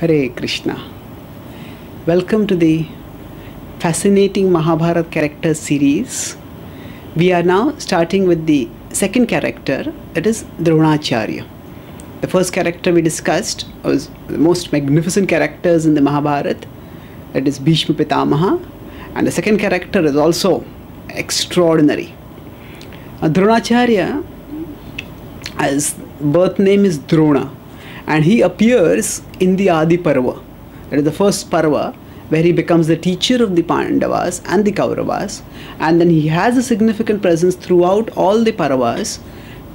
Hare Krishna. Welcome to the fascinating Mahabharata character series. We are now starting with the second character, that is Droṇāchārya. The first character we discussed was the most magnificent characters in the Mahabharata, that is Bhishma Pitamaha, and the second character is also extraordinary. Droṇāchārya, his birth name is Drona, and he appears in the Adi Parva. That is the first Parva, where he becomes the teacher of the Pandavas and the Kauravas, and then he has a significant presence throughout all the Parvas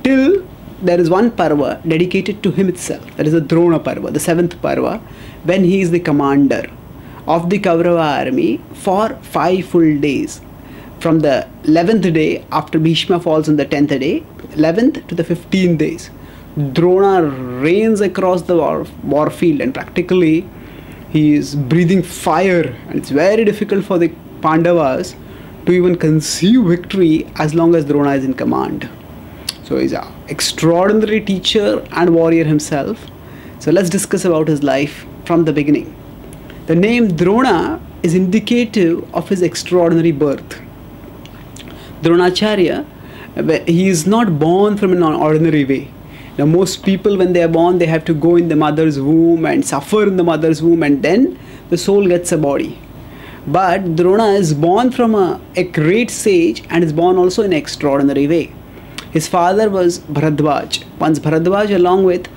till there is one Parva dedicated to him itself. That is the Drona Parva, the seventh Parva, when he is the commander of the Kaurava army for 5 full days. From the 11th day after Bhishma falls on the 10th day, 11th to the 15th days, Drona reigns across the war field, and practically he is breathing fire, and it's very difficult for the Pandavas to even conceive victory as long as Drona is in command. So he's an extraordinary teacher and warrior himself. So let's discuss about his life from the beginning. The name Drona is indicative of his extraordinary birth. Droṇāchārya, he is not born from an ordinary way. Now, most people, when they are born, they have to go in the mother's womb and suffer in the mother's womb, and then the soul gets a body. But Drona is born from a great sage, and is born also in an extraordinary way. His father was Bharadwaja. Once Bharadwaja, along with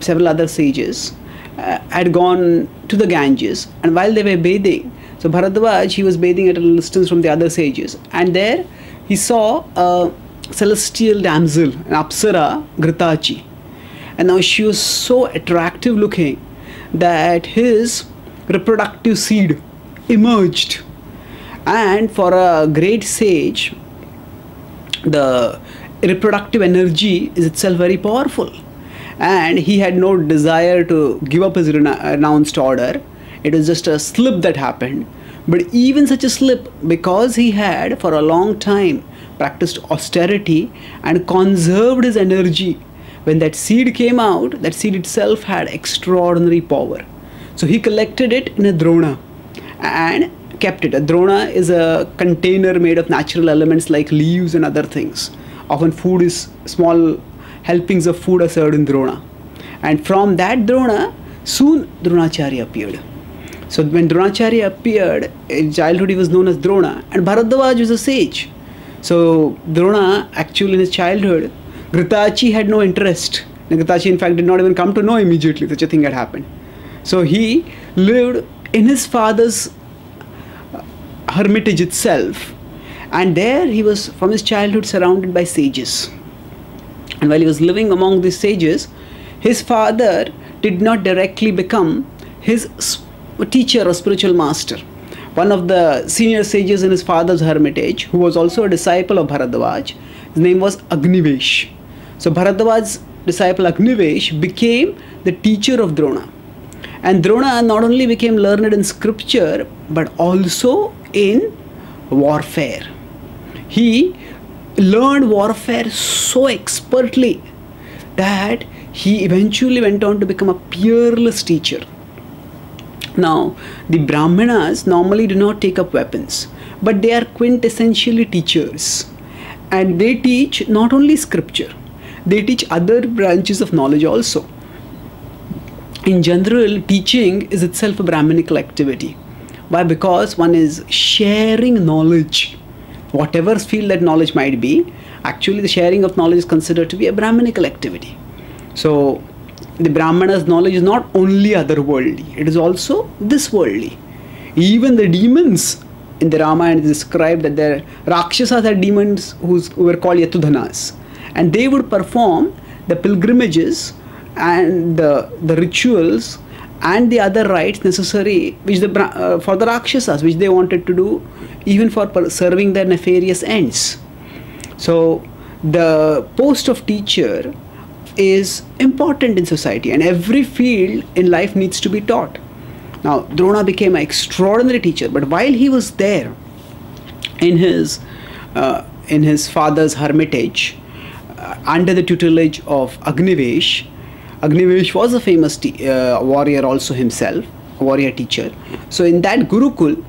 several other sages, had gone to the Ganges, and while they were bathing, so Bharadwaja, he was bathing at a little distance from the other sages, and there he saw a celestial damsel, an Apsara, Ghritachi. And now she was so attractive looking that his reproductive seed emerged. And for a great sage, the reproductive energy is itself very powerful. And he had no desire to give up his renounced order. It was just a slip that happened. But even such a slip, because he had for a long time practiced austerity and conserved his energy, when that seed came out, that seed itself had extraordinary power. So he collected it in a Drona and kept it. A Drona is a container made of natural elements like leaves and other things. Often food is small helpings of food are served in Drona. And from that Drona, soon Droṇāchārya appeared. So when Droṇāchārya appeared, in childhood he was known as Drona, and Bharadwaja was a sage. So Drona, actually in his childhood, Ghritachi had no interest. Ghritachi in fact did not even come to know immediately such a thing had happened. So he lived in his father's hermitage itself, and there he was from his childhood surrounded by sages. And while he was living among these sages, his father did not directly become his teacher or spiritual master. One of the senior sages in his father's hermitage, who was also a disciple of Bharadwaja, his name was Agnivesh. So Bharadwaja's disciple Agnivesh became the teacher of Drona. And Drona not only became learned in scripture, but also in warfare. He learned warfare so expertly that he eventually went on to become a peerless teacher. Now, the Brahmanas normally do not take up weapons, but they are quintessentially teachers. And they teach not only scripture, they teach other branches of knowledge also. In general, teaching is itself a Brahminical activity. Why? Because one is sharing knowledge. Whatever field that knowledge might be, actually the sharing of knowledge is considered to be a Brahminical activity. So, the Brahmana's knowledge is not only otherworldly, it is also this worldly. Even the demons in the Rāmāyaṇa describe that the Rakshasas are demons who were called Yatudhanas, and they would perform the pilgrimages and the rituals and the other rites necessary which for the Rakshasas, which they wanted to do even for serving their nefarious ends. So the post of teacher is important in society, and every field in life needs to be taught. Now Drona became an extraordinary teacher, but while he was there in his father's hermitage under the tutelage of Agnivesh, Agnivesh was a famous warrior also himself, a warrior teacher. So in that Gurukul,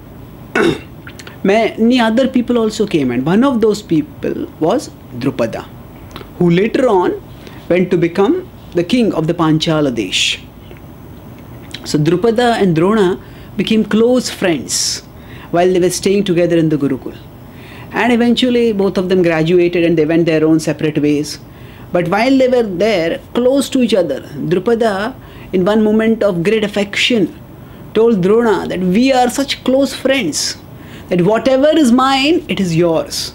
many other people also came, and one of those people was Drupada, who later on went to become the king of the Panchala Desh. So Drupada and Drona became close friends while they were staying together in the Gurukul. And eventually both of them graduated and they went their own separate ways. But while they were there, close to each other, Drupada, in one moment of great affection, told Drona that we are such close friends that whatever is mine, it is yours.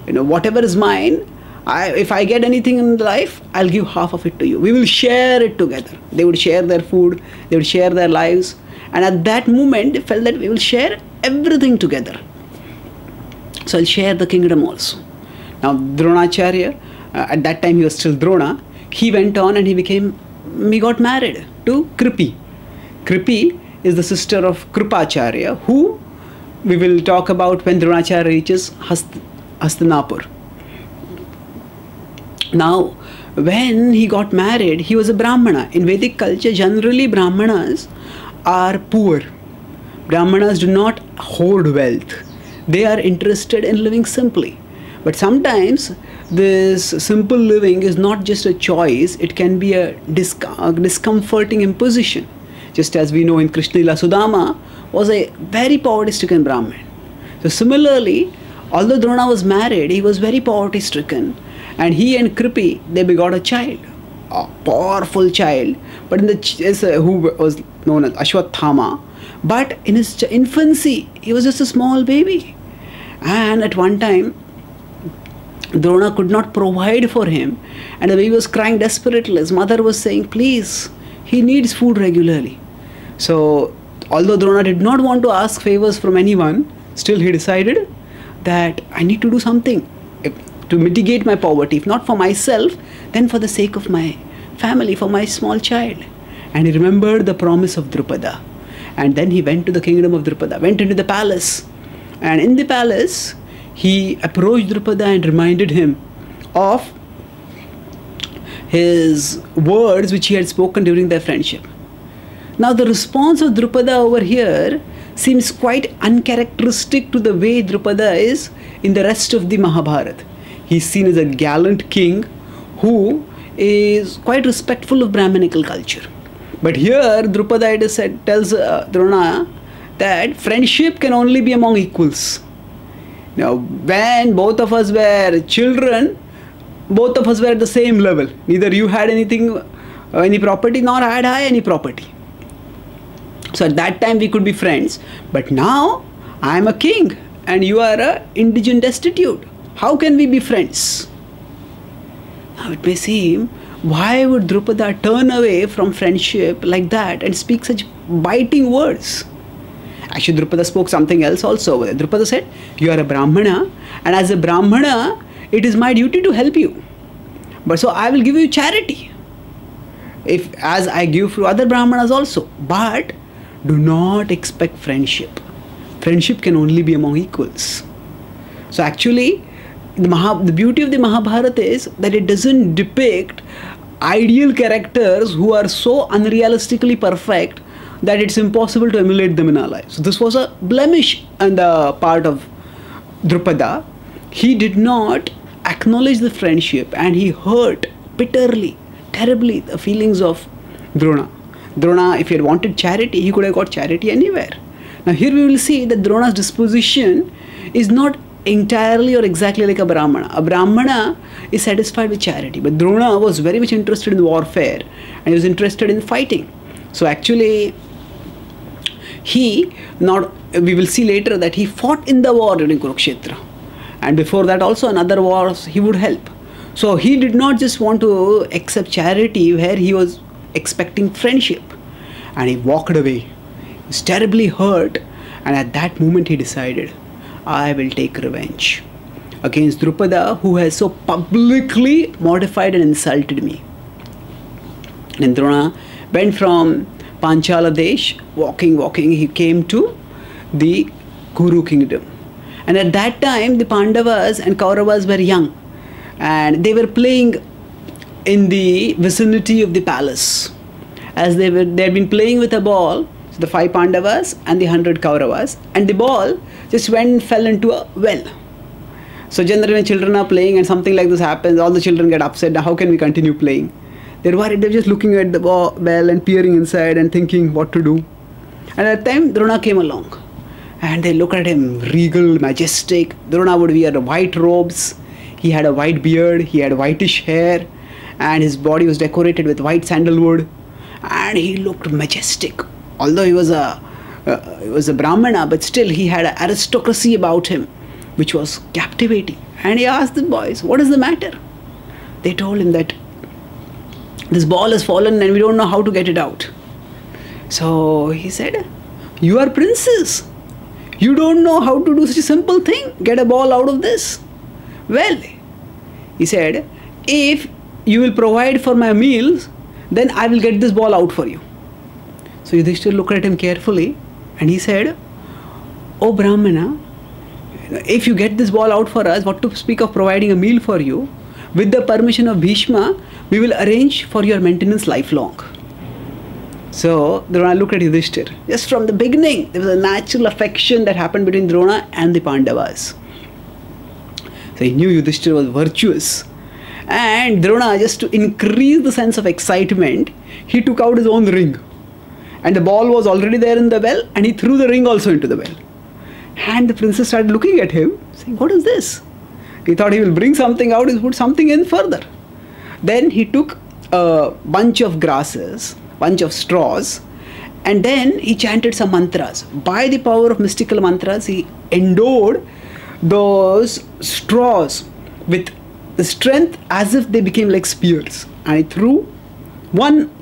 You know, whatever is mine, if I get anything in life, I'll give half of it to you. We will share it together. They would share their food, they would share their lives. And at that moment, they felt that we will share everything together. So I'll share the kingdom also. Now Droṇāchārya, at that time he was still Drona, he went on and he got married to Kripi. Kripi is the sister of Krupacharya, who we will talk about when Droṇāchārya reaches Hastinapur. Now, when he got married, he was a Brahmana. In Vedic culture, generally Brahmanas are poor. Brahmanas do not hoard wealth. They are interested in living simply. But sometimes this simple living is not just a choice, it can be a discomforting imposition. Just as we know in Krishna Lila, Sudama was a very poverty-stricken Brahmin. So similarly, although Drona was married, he was very poverty-stricken. And he and Kripi, they begot a child, a powerful child, but in who was known as Ashwathama. But in his infancy, he was just a small baby. And at one time, Drona could not provide for him. And the baby was crying desperately. His mother was saying, please, he needs food regularly. So, although Drona did not want to ask favors from anyone, still he decided that I need to do something to mitigate my poverty, if not for myself, then for the sake of my family, for my small child. And he remembered the promise of Drupada. And then he went to the kingdom of Drupada, went into the palace. And in the palace, he approached Drupada and reminded him of his words which he had spoken during their friendship. Now the response of Drupada over here seems quite uncharacteristic to the way Drupada is in the rest of the Mahabharata. He's seen as a gallant king who is quite respectful of Brahminical culture. But here Drupada tells Drona that friendship can only be among equals. Now when both of us were children, both of us were at the same level. Neither you had anything, any property, nor had I any property. So at that time we could be friends. But now I am a king and you are an indigent destitute. How can we be friends? Now it may seem, why would Drupada turn away from friendship like that and speak such biting words? Actually, Drupada spoke something else also. Drupada said, you are a Brahmana, and as a Brahmana, it is my duty to help you. But so I will give you charity, as I give to other Brahmanas also. But do not expect friendship. Friendship can only be among equals. So actually, the beauty of the Mahabharata is that it doesn't depict ideal characters who are so unrealistically perfect that it's impossible to emulate them in our lives. So this was a blemish on the part of Drupada. He did not acknowledge the friendship and he hurt bitterly, terribly the feelings of Drona. Drona, if he had wanted charity, he could have got charity anywhere. Now here we will see that Drona's disposition is not entirely or exactly like a Brahmana. A Brahmana is satisfied with charity, but Drona was very much interested in warfare and he was interested in fighting. So actually, we will see later that he fought in the war during Kurukshetra, and before that also in other wars he would help. So he did not just want to accept charity where he was expecting friendship, and he walked away. He was terribly hurt, and at that moment he decided, I will take revenge against Drupada, who has so publicly modified and insulted me. And Drona went from Panchala Desh, walking, he came to the Kuru kingdom. And at that time, the Pandavas and Kauravas were young. And they were playing in the vicinity of the palace. As they had been playing with a ball, so the 5 Pandavas and the 100 Kauravas, and the ball just went and fell into a well. So generally when children are playing and something like this happens, all the children get upset. Now how can we continue playing? They're worried. They're just looking at the well and peering inside and thinking what to do. And at that time Drona came along, and they look at him, regal, majestic. Drona would wear white robes. He had a white beard. He had whitish hair, and his body was decorated with white sandalwood, and he looked majestic. Although he was a Brahmana, but still he had an aristocracy about him, which was captivating. And he asked the boys, what is the matter? They told him that this ball has fallen and we don't know how to get it out. So he said, you are princes. You don't know how to do such a simple thing. Get a ball out of this. Well, he said, if you will provide for my meals, then I will get this ball out for you. So Yudhishthira looked at him carefully and he said, oh Brahmana, if you get this ball out for us, what to speak of providing a meal for you? With the permission of Bhishma, we will arrange for your maintenance lifelong. So Drona looked at Yudhishthira. Just from the beginning, there was a natural affection that happened between Drona and the Pandavas. So he knew Yudhishthira was virtuous. And Drona, just to increase the sense of excitement, he took out his own ring. And the ball was already there in the well, and he threw the ring also into the well. And the princess started looking at him, saying, what is this? He thought he will bring something out, he'll put something in further. Then he took a bunch of grasses, bunch of straws, and then he chanted some mantras. By the power of mystical mantras, he endowed those straws with the strength as if they became like spears. And he threw one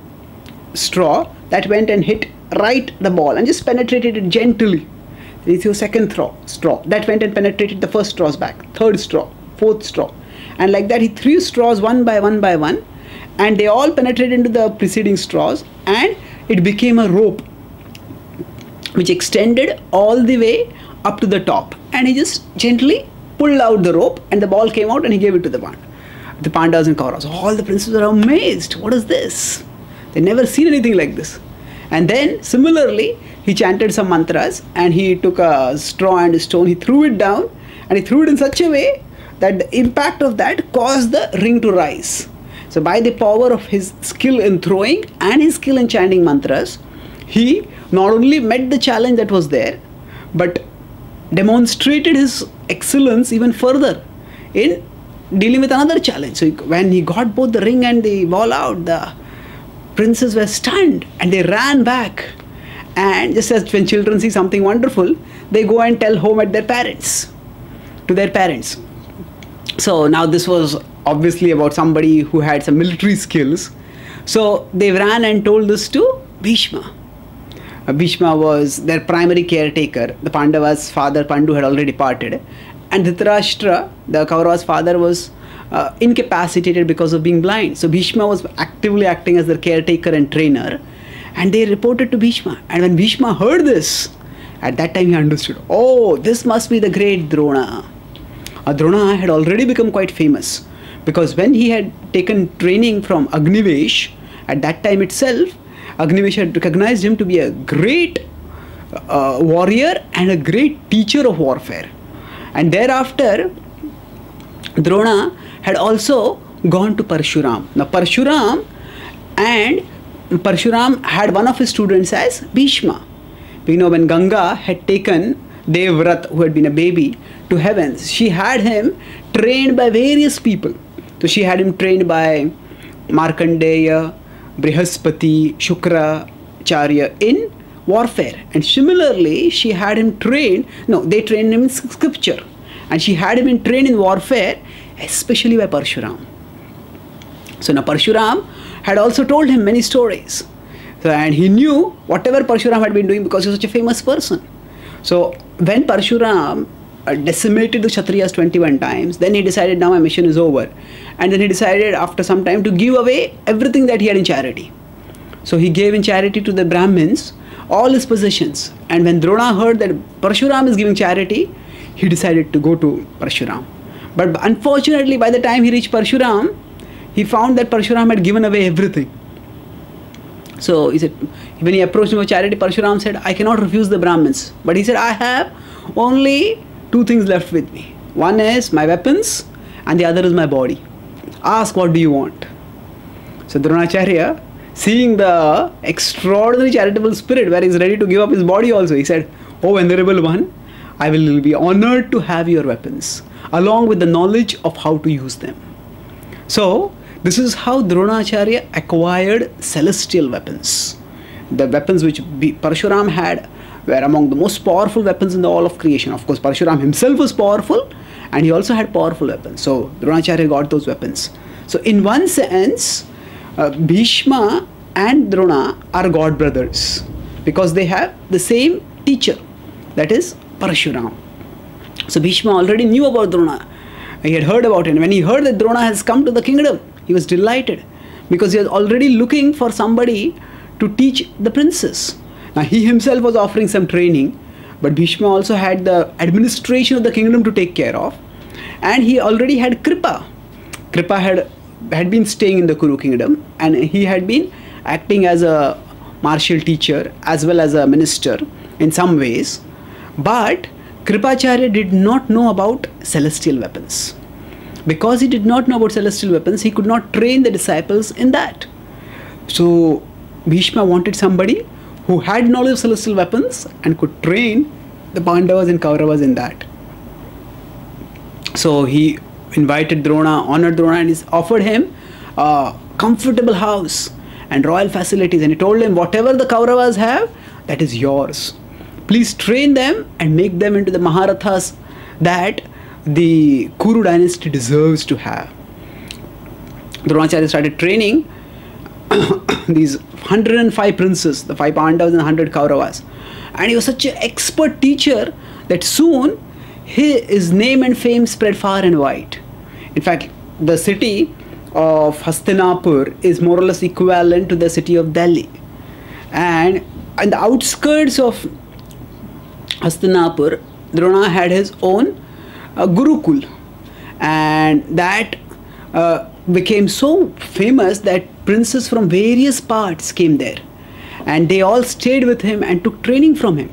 straw that went and hit right the ball and just penetrated it gently. Then he threw a second straw that went and penetrated the first straw's back, third straw, fourth straw. And like that he threw straws one by one, and they all penetrated into the preceding straws, and it became a rope which extended all the way up to the top. And he just gently pulled out the rope, and the ball came out, and he gave it to the Pandavas and Kauravas. All the princes were amazed. What is this? They never seen anything like this. And then similarly he chanted some mantras, and he took a straw and a stone, he threw it down, and he threw it in such a way that the impact of that caused the ring to rise. So by the power of his skill in throwing and his skill in chanting mantras, he not only met the challenge that was there, but demonstrated his excellence even further in dealing with another challenge. So when he got both the ring and the ball out, the princes were stunned and they ran back. And just as when children see something wonderful, they go and tell home at their parents, to their parents. So now this was obviously about somebody who had some military skills. So they ran and told this to Bhishma. Bhishma was their primary caretaker. The Pandavas' father Pandu had already departed, and Dhritarashtra, the Kauravas' father, was incapacitated because of being blind. So Bhishma was actively acting as their caretaker and trainer, and they reported to Bhishma. And when Bhishma heard this, at that time he understood, oh, this must be the great Drona. Drona had already become quite famous, because when he had taken training from Agnivesh, at that time itself, Agnivesh had recognized him to be a great warrior and a great teacher of warfare. And thereafter, Drona had also gone to Parshuram. Now Parshuram had one of his students as Bhishma. You know, when Ganga had taken Devvrat, who had been a baby, to heavens, she had him trained by various people. So she had him trained by Markandeya, Brihaspati, Sukracharya in warfare. And similarly, she had him trained, they trained him in scripture. And she had him trained in warfare, especially by Parshuram. So now Parshuram had also told him many stories. So, and he knew whatever Parshuram had been doing because he was such a famous person. So when Parshuram decimated the Kshatriyas 21 times, then he decided, now my mission is over. And then he decided after some time to give away everything that he had in charity. So he gave in charity to the Brahmins all his possessions. And when Drona heard that Parshuram is giving charity, he decided to go to Parshuram. But unfortunately, by the time he reached Parshuram, he found that Parshuram had given away everything. So he said, when he approached him with charity, Parshuram said, I cannot refuse the Brahmins. But he said, I have only two things left with me. One is my weapons and the other is my body. Ask, what do you want? So Droṇāchārya, seeing the extraordinary charitable spirit where he is ready to give up his body also, he said, oh venerable one, I will be honored to have your weapons along with the knowledge of how to use them. So this is how Droṇāchārya acquired celestial weapons. The weapons which Parshuram had were among the most powerful weapons in the all of creation. Of course, Parshuram himself was powerful and he also had powerful weapons. So Droṇāchārya got those weapons. So in one sense, Bhishma and Drona are god brothers because they have the same teacher, that is Parshuram. So Bhishma already knew about Drona. He had heard about it. When he heard that Drona has come to the kingdom, he was delighted because he was already looking for somebody to teach the princess. Now he himself was offering some training, but Bhishma also had the administration of the kingdom to take care of, and he already had Kripa. Kripa had been staying in the Kuru kingdom and he had been acting as a martial teacher as well as a minister in some ways. But Kripacharya did not know about celestial weapons. Because he did not know about celestial weapons, he could not train the disciples in that. So Bhishma wanted somebody who had knowledge of celestial weapons and could train the Pandavas and Kauravas in that. So he invited Drona, honored Drona, and he offered him a comfortable house and royal facilities, and he told him, whatever the Kauravas have, that is yours. Please train them and make them into the Maharathas that the Kuru dynasty deserves to have. Droṇāchārya started training these 105 princes, the 5 Pandavas and 100 Kauravas, and he was such an expert teacher that soon his name and fame spread far and wide. In fact, the city of Hastinapur is more or less equivalent to the city of Delhi. And on the outskirts of Hastinapur, Drona had his own Gurukul. And that became so famous that princes from various parts came there. And they all stayed with him and took training from him.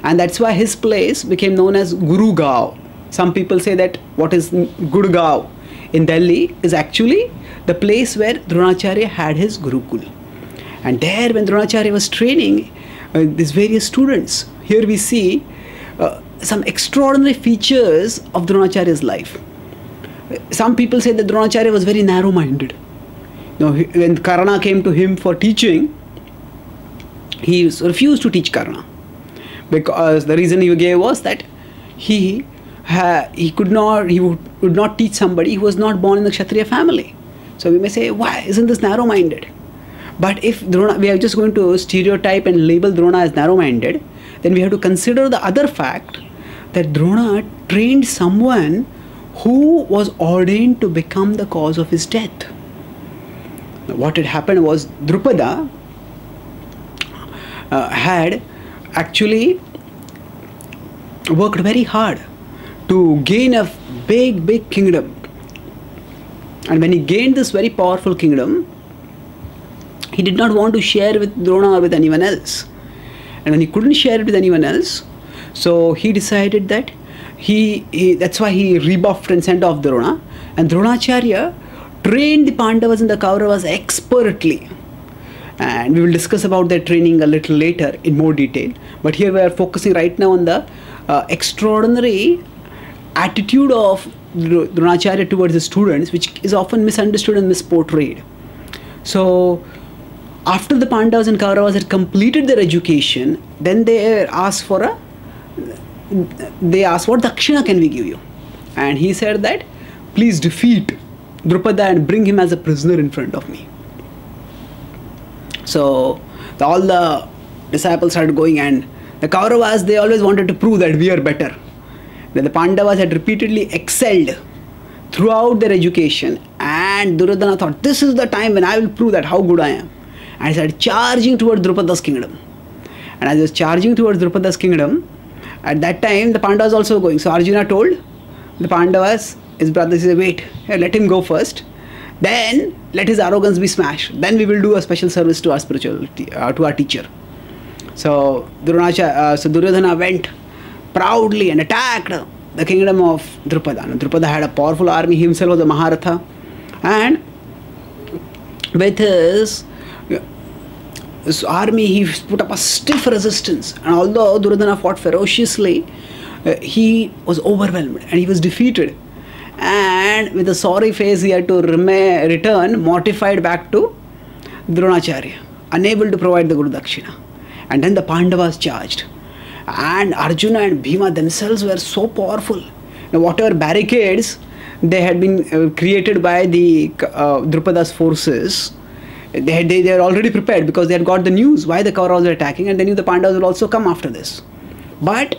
And that's why his place became known as Guru Gaon. Some people say that what is Gurgaon in Delhi is actually the place where Droṇāchārya had his Gurukul. And there when Droṇāchārya was training these various students, here we see some extraordinary features of Droṇāchārya's life. Some people say that Droṇāchārya was very narrow-minded. You know, when Karna came to him for teaching, he refused to teach Karna. Because the reason he gave was that he would not teach somebody who was not born in the Kshatriya family. So we may say, why isn't this narrow-minded? But if Drona, we are just going to stereotype and label Drona as narrow-minded, then we have to consider the other fact that Drona trained someone who was ordained to become the cause of his death. What had happened was Drupada had actually worked very hard to gain a big kingdom. And when he gained this very powerful kingdom, he did not want to share with Drona or with anyone else. And when he couldn't share it with anyone else, so he decided that that's why he rebuffed and sent off Drona. And Droṇāchārya trained the Pandavas and the Kauravas expertly. And we will discuss about their training a little later in more detail. But here we are focusing right now on the extraordinary attitude of Droṇāchārya towards the students, which is often misunderstood and misportrayed. So after the Pandavas and Kauravas had completed their education, then they asked what dakshina can we give you? And he said that, please defeat Drupada and bring him as a prisoner in front of me. So all the disciples started going, and the Kauravas, they always wanted to prove that we are better. That the Pandavas had repeatedly excelled throughout their education, and Duryodhana thought, this is the time when I will prove that how good I am. And he started charging towards Drupada's kingdom. And as he was charging towards Drupada's kingdom, at that time the Pandavas also were going. So Arjuna told the Pandavas, his brother, he said, wait, here, let him go first. then let his arrogance be smashed. Then we will do a special service to our spirituality, to our teacher. So Duryodhana went proudly and attacked the kingdom of Drupada. Now, Drupada had a powerful army. He himself was a Mahabharata, and with his army he put up a stiff resistance. And although Duryodhana fought ferociously, he was overwhelmed and he was defeated. And with a sorry face, he had to return mortified back to Droṇāchārya, unable to provide the Guru Dakshina. And then the Pandavas charged. And Arjuna and Bhima themselves were so powerful. Now, whatever barricades they had been created by the Drupada's forces, they were already prepared because they had got the news why the Kauravas were attacking, and they knew the Pandavas will also come after this. But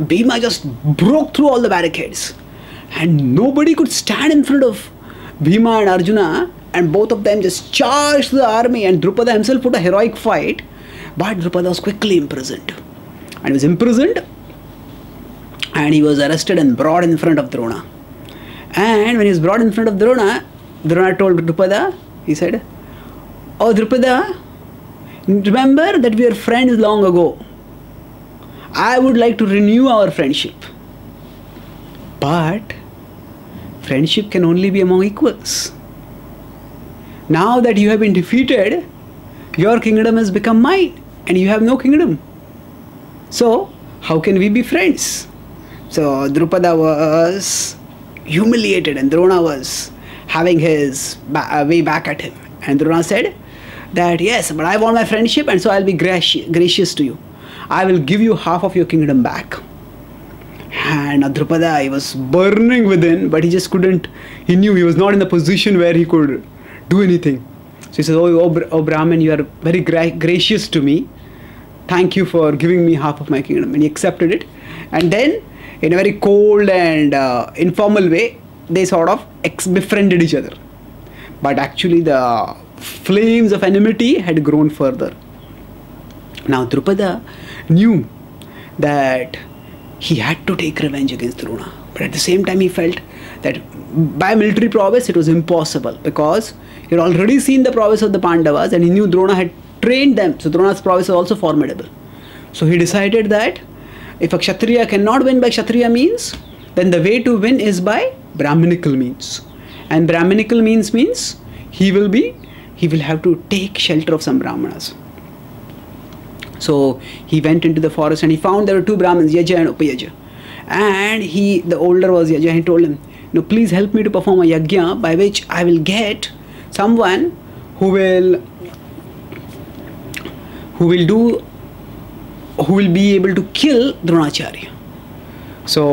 Bhima just broke through all the barricades. And nobody could stand in front of Bhima and Arjuna, and both of them just charged the army, and Drupada himself put a heroic fight, but Drupada was quickly imprisoned. And he was imprisoned, and he was arrested and brought in front of Drona. And when he was brought in front of Drona, Drona told Drupada, he said, "Oh Drupada, remember that we were friends long ago. I would like to renew our friendship. But friendship can only be among equals. Now that you have been defeated, your kingdom has become mine and you have no kingdom. So how can we be friends?" So Drupada was humiliated and Drona was having his way back at him. And Drona said that, "Yes, but I want my friendship, and so I'll be gracious to you. I will give you half of your kingdom back." And Drupada, he was burning within, but he just couldn't. He knew he was not in the position where he could do anything. So he says, oh Brahmin, you are very gracious to me. Thank you for giving me half of my kingdom." And he accepted it. And then, in a very cold and informal way, they sort of befriended each other. But actually, the flames of enmity had grown further. Now, Drupada knew that he had to take revenge against Drona. But at the same time, he felt that by military prowess, it was impossible, because he had already seen the prowess of the Pandavas and he knew Drona had trained them. So Drona's prowess was also formidable. So he decided that if a Kshatriya cannot win by Kshatriya means, then the way to win is by Brahminical means. And Brahminical means he will have to take shelter of some Brahmanas. So he went into the forest and he found there were two Brahmins, Yaja and Upayaja. And the older was Yaja. He told him, "No, please help me to perform a yajna by which I will get someone who will be able to kill Droṇāchārya." So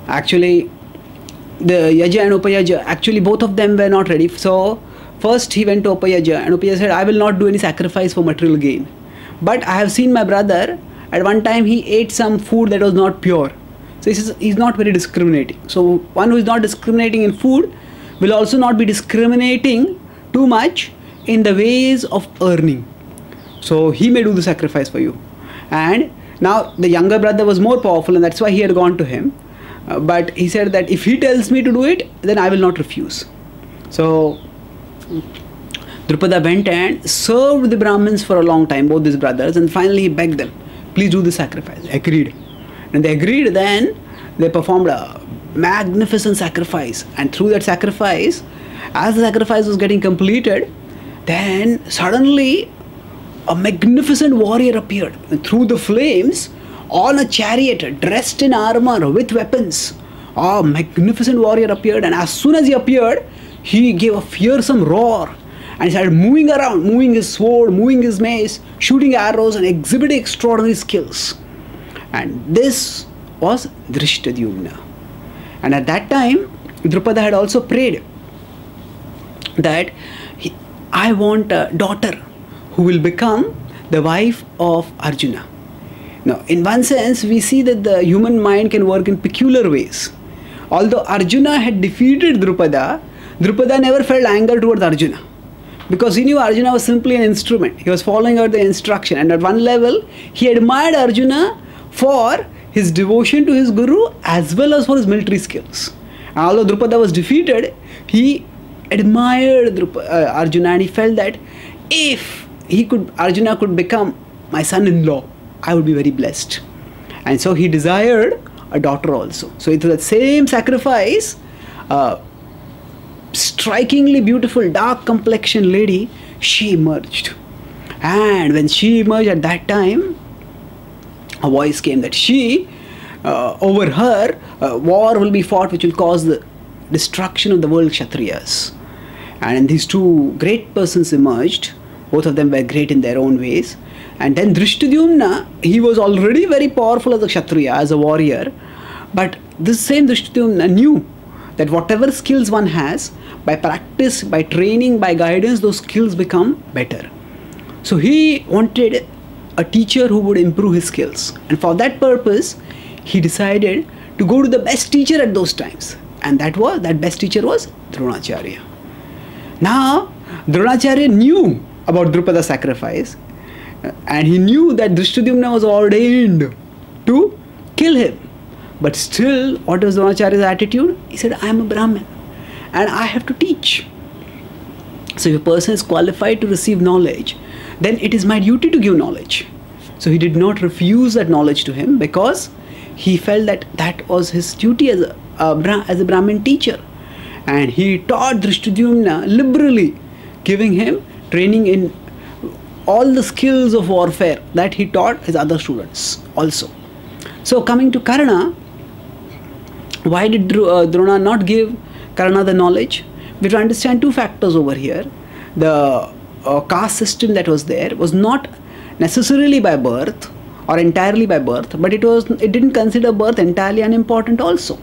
actually, the Yaja and Upayaja, actually both of them were not ready. So first he went to Upayaja, and Upayaja said, "I will not do any sacrifice for material gain. But I have seen my brother, at one time he ate some food that was not pure." So he says he's not very discriminating. So one who is not discriminating in food will also not be discriminating too much in the ways of earning. So he may do the sacrifice for you. And now the younger brother was more powerful, and that's why he had gone to him. But he said that if he tells me to do it, then I will not refuse. So Drupada went and served the Brahmins for a long time, both these brothers, and finally he begged them, "Please do the sacrifice." Agreed. And they agreed. Then they performed a magnificent sacrifice, and through that sacrifice, as the sacrifice was getting completed, then suddenly a magnificent warrior appeared, and through the flames, on a chariot, dressed in armor with weapons, a magnificent warrior appeared. And as soon as he appeared, he gave a fearsome roar. And he started moving around, moving his sword, moving his mace, shooting arrows, and exhibiting extraordinary skills. And this was Dhrishtadyumna. And at that time, Drupada had also prayed that I want a daughter who will become the wife of Arjuna. Now, in one sense, we see that the human mind can work in peculiar ways. Although Arjuna had defeated Drupada, Drupada never felt anger towards Arjuna, because he knew Arjuna was simply an instrument. He was following out the instruction, and at one level, he admired Arjuna for his devotion to his guru as well as for his military skills. And although Drupada was defeated, he admired Arjuna, and he felt that if Arjuna could become my son-in-law, I would be very blessed. And so he desired a daughter also. So it was the same sacrifice, strikingly beautiful, dark complexion lady, she emerged. And when she emerged at that time, a voice came that over her, war will be fought which will cause the destruction of the world Kshatriyas. And these two great persons emerged. Both of them were great in their own ways. And then Drishtadyumna, he was already very powerful as a Kshatriya, as a warrior. But this same Drishtadyumna knew that whatever skills one has, by practice, by training, by guidance, those skills become better. So he wanted a teacher who would improve his skills. And for that purpose, he decided to go to the best teacher at those times. And that best teacher was Droṇāchārya. Now, Droṇāchārya knew about Drupada's sacrifice, and he knew that Drishtadyumna was ordained to kill him. But still, what was Droṇāchārya's attitude? He said, I am a Brahmin and I have to teach. So if a person is qualified to receive knowledge, then it is my duty to give knowledge. So he did not refuse that knowledge to him, because he felt that that was his duty as a Brahmin teacher. And he taught Drishtadyumna liberally, giving him training in all the skills of warfare that he taught his other students also. So coming to Karna, why did Drona not give Karna the knowledge? We have to understand two factors over here. The caste system that was there was not necessarily by birth or entirely by birth, but it didn't consider birth entirely unimportant also.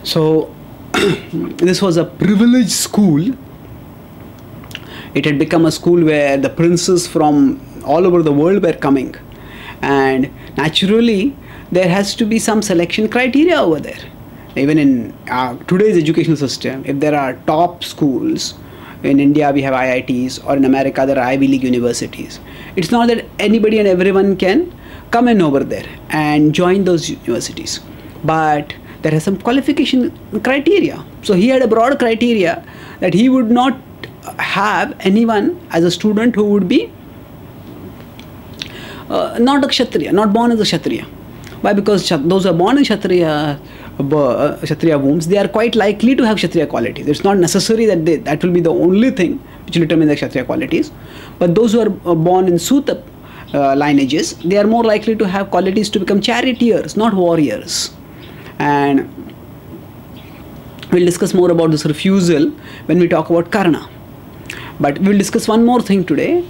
So this was a privileged school. It had become a school where the princes from all over the world were coming, and naturally there has to be some selection criteria over there. Even in today's educational system, if there are top schools, in India we have IITs, or in America there are Ivy League universities. It's not that anybody and everyone can come in over there and join those universities, but there are some qualification criteria. So he had a broad criteria that he would not have anyone as a student who would be not a Kshatriya, not born as a Kshatriya. Why? Because those who are born in Kshatriya wombs, they are quite likely to have Kshatriya qualities. It's not necessary that that will be the only thing which will determine the Kshatriya qualities. But those who are born in Suta lineages, they are more likely to have qualities to become charioteers, not warriors. And we'll discuss more about this refusal when we talk about Karna. But we'll discuss one more thing today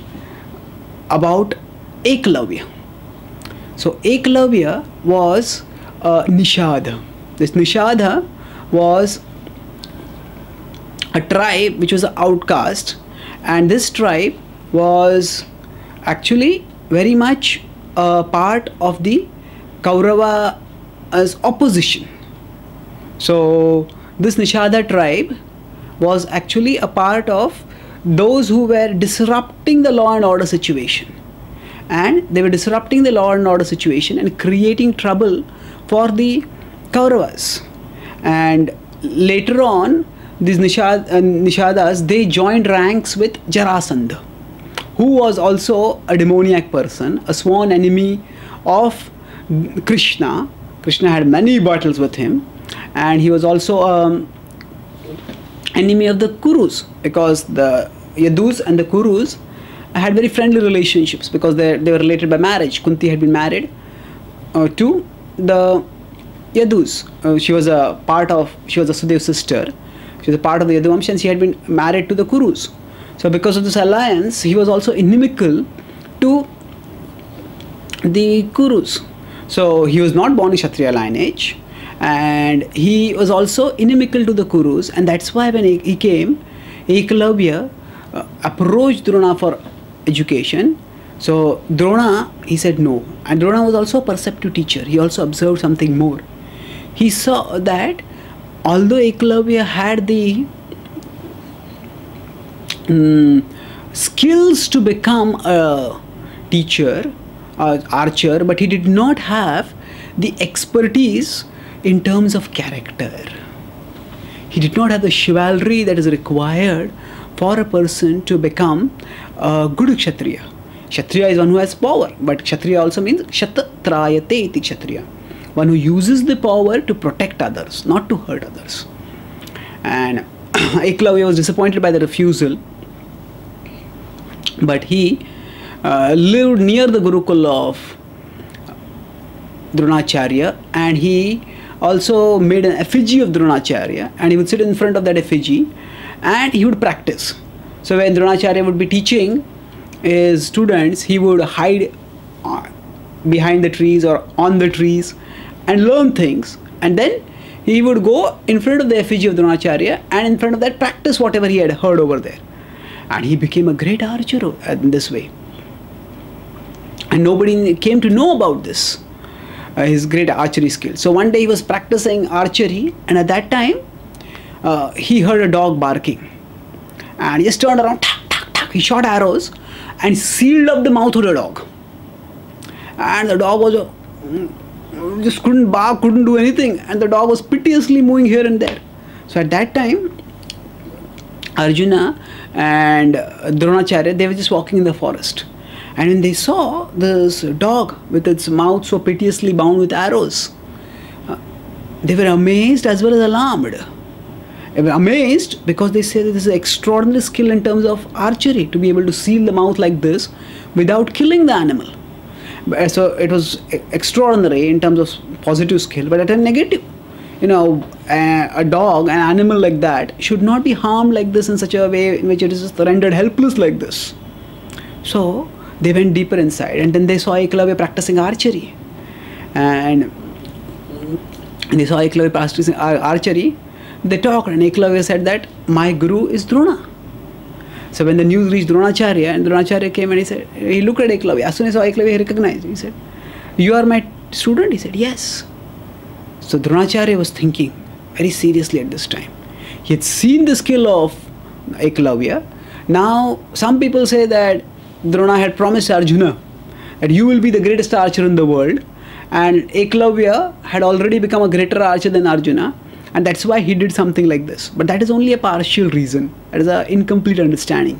about Eklavya. So Eklavya was Nishada. This Nishada was a tribe which was an outcast, and this tribe was actually very much a part of the Kaurava's opposition. So this Nishada tribe was actually a part of those who were disrupting the law and order situation. And they were disrupting the law and order situation and creating trouble for the Kauravas. And later on, these Nishadas, they joined ranks with Jarasandha, who was also a demoniac person, a sworn enemy of Krishna. Krishna had many battles with him, and he was also enemy of the Kurus, because the Yadus and the Kurus had very friendly relationships because they were related by marriage. Kunti had been married to the Yadus. She was a Sudev's sister. She was a part of the Yadu Vamsha, and she had been married to the Kurus. So because of this alliance, he was also inimical to the Kurus. So he was not born in Kshatriya lineage, and he was also inimical to the Kurus, and that's why when he came, Eklavya approached Drona for education. So Drona, he said no. And Drona was also a perceptive teacher. He also observed something more. He saw that although Eklavya had the skills to become a teacher, archer, but he did not have the expertise in terms of character. he did not have the chivalry that is required for a person to become a good Kshatriya. Kshatriya is one who has power, but Kshatriya also means Kshatrayate iti Kshatriya. One who uses the power to protect others, not to hurt others. And Eklavya was disappointed by the refusal, but he lived near the Gurukul of Droṇāchārya, and he also made an effigy of Droṇāchārya, and he would sit in front of that effigy and he would practice. So when Droṇāchārya would be teaching his students, he would hide behind the trees or on the trees and learn things, and then he would go in front of the effigy of Droṇāchārya and in front of that practice whatever he had heard over there. And he became a great archer in this way. And nobody came to know about this, his great archery skill. So one day he was practicing archery, and at that time he heard a dog barking. And he just turned around, tak, tak, tak. He shot arrows and sealed up the mouth of the dog. And the dog was just couldn't bark, couldn't do anything, and the dog was piteously moving here and there. So at that time, Arjuna and Droṇāchārya, they were just walking in the forest, and when they saw this dog with its mouth so piteously bound with arrows, they were amazed as well as alarmed. They were amazed because they said that this is extraordinary skill in terms of archery, to be able to seal the mouth like this without killing the animal. So it was extraordinary in terms of positive skill, but at a negative, a dog, an animal like that, should not be harmed like this in such a way in which it is just rendered helpless like this. So they went deeper inside, and then they saw Eklavya practicing archery, and they saw Eklavya practicing archery. They talked, and Eklavya said that my guru is Drona. So when the news reached Droṇāchārya, and Droṇāchārya came and he looked at Eklavya. As soon as he saw Eklavya, he recognized. He said, "You are my student?" He said, "Yes." So Droṇāchārya was thinking very seriously at this time. He had seen the skill of Eklavya. Now some people say that Drona had promised Arjuna that you will be the greatest archer in the world, and Eklavya had already become a greater archer than Arjuna, and that's why he did something like this. But that is only a partial reason. That is an incomplete understanding.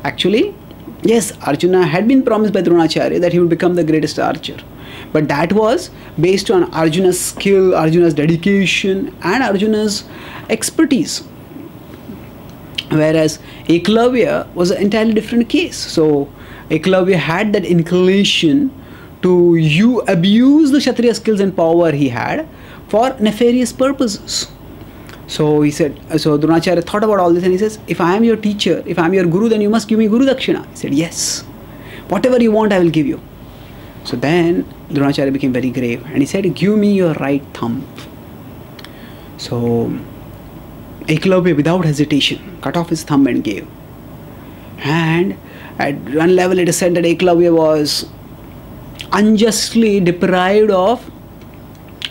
Actually, yes, Arjuna had been promised by Droṇāchārya that he would become the greatest archer. But that was based on Arjuna's skill, Arjuna's dedication, and Arjuna's expertise. Whereas Eklavya was an entirely different case. So Eklavya had that inclination to abuse the Kshatriya skills and power he had for nefarious purposes. So he said, so Droṇāchārya thought about all this, and he says, if I am your teacher, if I am your guru, then you must give me Guru Dakshina. He said, yes, whatever you want I will give you. So then Droṇāchārya became very grave, and he said, give me your right thumb. So Eklavya, without hesitation, cut off his thumb and gave. And at one level it is said that Eklavya was unjustly deprived of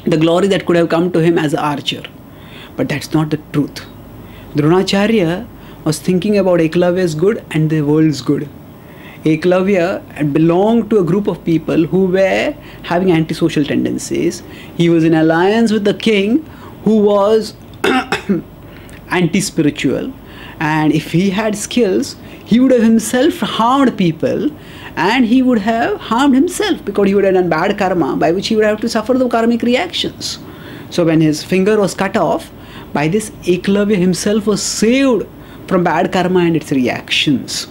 the glory that could have come to him as an archer. But that's not the truth. Droṇāchārya was thinking about Eklavya's good and the world's good. Eklavya had belonged to a group of people who were having antisocial tendencies. He was in alliance with the king who was anti-spiritual, and if he had skills, he would have himself harmed people, and he would have harmed himself because he would have done bad karma by which he would have to suffer the karmic reactions. So when his finger was cut off, by this Eklavya himself was saved from bad karma and its reactions.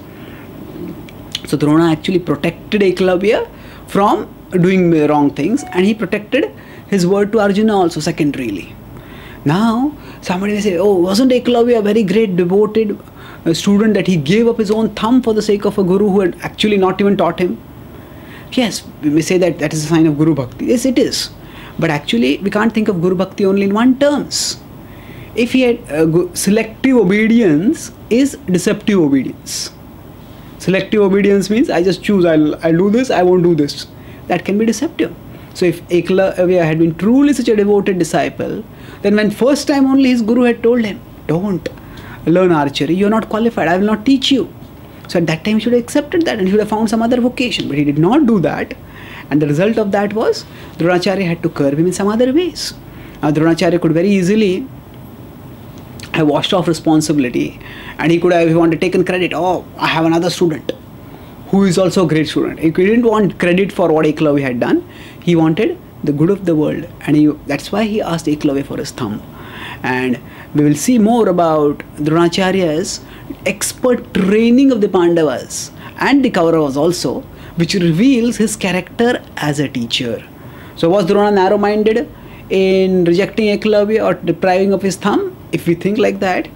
So Drona actually protected Eklavya from doing wrong things, and he protected his word to Arjuna also secondarily. Now somebody may say, oh, wasn't Eklavya a very great devoted student that he gave up his own thumb for the sake of a guru who had actually not even taught him? Yes, we may say that that is a sign of Guru Bhakti. Yes, it is. But actually we can't think of Guru Bhakti only in one terms. If he had selective obedience is deceptive obedience. Selective obedience means I just choose, I'll do this, I won't do this. That can be deceptive. So if Eklavya had been truly such a devoted disciple, then when first time only his guru had told him, don't learn archery, you are not qualified, I will not teach you. So at that time he should have accepted that and he should have found some other vocation. But he did not do that, and the result of that was Droṇāchārya had to curb him in some other ways. Droṇāchārya could very easily have washed off responsibility, and he could have, if he wanted, taken credit. Oh, I have another student who is also a great student. He didn't want credit for what Eklavya had done. He wanted the good of the world, and that's why he asked Eklavya for his thumb. And we will see more about Droṇāchārya's expert training of the Pandavas and the Kauravas also, which reveals his character as a teacher. So was Drona narrow-minded in rejecting Eklavya or depriving of his thumb? If we think like that,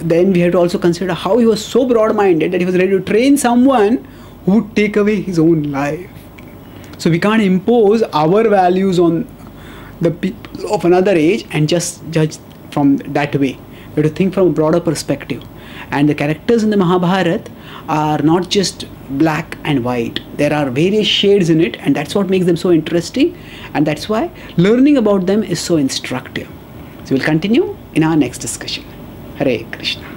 then we have to also consider how he was so broad-minded that he was ready to train someone who would take away his own life. So we can't impose our values on the people of another age and just judge from that way. We have to think from a broader perspective. And the characters in the Mahabharata are not just black and white. There are various shades in it, and that's what makes them so interesting, and that's why learning about them is so instructive. So we'll continue in our next discussion. Hare Krishna.